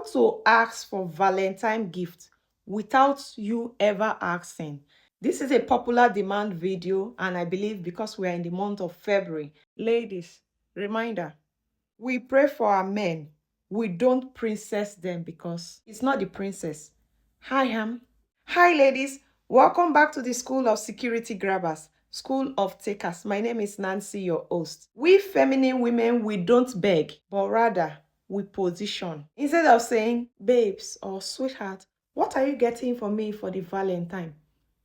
How to ask for Valentine gift without you ever asking. This is a popular demand video, and I believe because we are in the month of February. Ladies, reminder, we pray for our men. We don't princess them because it's not the princess. Hi, Ham. Hi, ladies. Welcome back to the School of Security Grabbers, School of Takers. My name is Nancy, your host. We feminine women, we don't beg, but rather we position. Instead of saying, babes or sweetheart, what are you getting for me for the Valentine?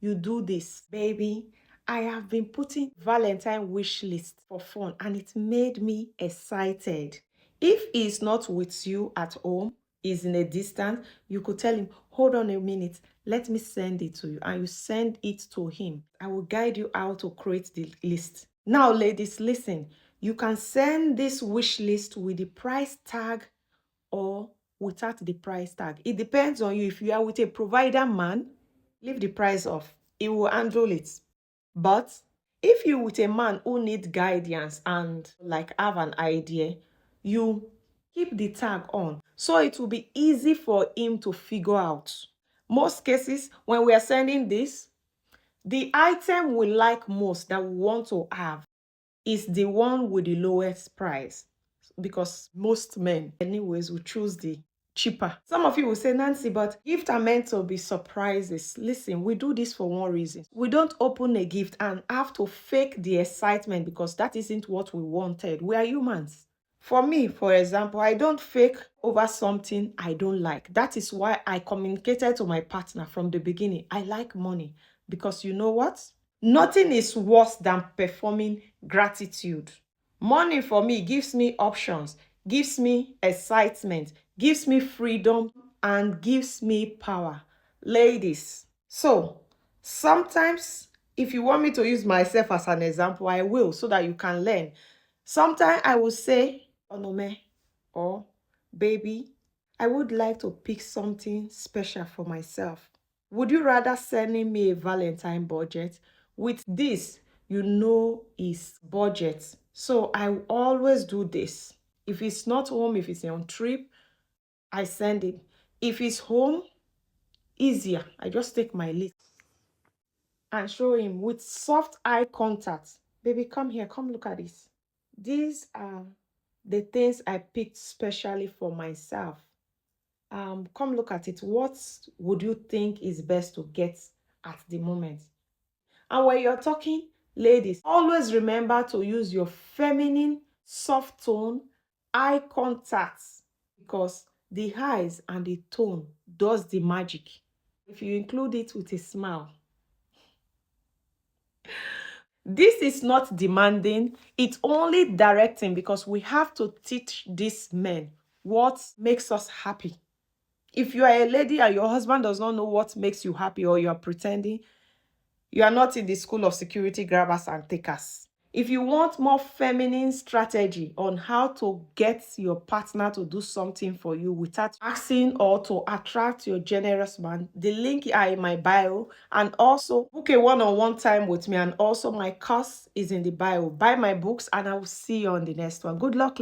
You do this, baby. I have been putting Valentine wish list for fun and it made me excited. If he's not with you at home, is in a distance, you could tell him, hold on a minute, let me send it to you. And you send it to him. I will guide you how to create the list. Now, ladies, listen. You can send this wish list with the price tag or without the price tag. It depends on you. If you are with a provider man, leave the price off. He will handle it. But if you're with a man who needs guidance and like have an idea, you keep the tag on. So it will be easy for him to figure out. Most cases, when we are sending this, the item we like most that we want to have is the one with the lowest price, because most men anyways will choose the cheaper. Some of you will say, Nancy, but gifts are meant to be surprises. Listen, we do this for one reason. We don't open a gift and have to fake the excitement because that isn't what we wanted. We are humans. For me, for example, I don't fake over something I don't like. That is why I communicated to my partner from the beginning. I like money because you know what? Nothing is worse than performing gratitude. Money for me gives me options, gives me excitement, gives me freedom, and gives me power. Ladies, so sometimes if you want me to use myself as an example, I will so that you can learn. Sometimes I will say, Onome or baby, I would like to pick something special for myself. Would you rather sending me a Valentine budget? With this, you know is budget. So I always do this. If it's not home, if it's on trip, I send it. If it's home, easier. I just take my list and show him with soft eye contact. Baby, come here. Come look at this. These are the things I picked specially for myself. Come look at it. What would you think is best to get at the moment? And when you're talking, ladies, always remember to use your feminine, soft tone, eye contact, because the eyes and the tone does the magic. If you include it with a smile. This is not demanding, it's only directing, because we have to teach these men what makes us happy. If you are a lady and your husband does not know what makes you happy, or you are pretending, you are not in the School of Security Grabbers and Takers. If you want more feminine strategy on how to get your partner to do something for you without asking or to attract your generous man, the link are in my bio, and also book a one-on-one time with me, and also my course is in the bio. Buy my books and I will see you on the next one. Good luck.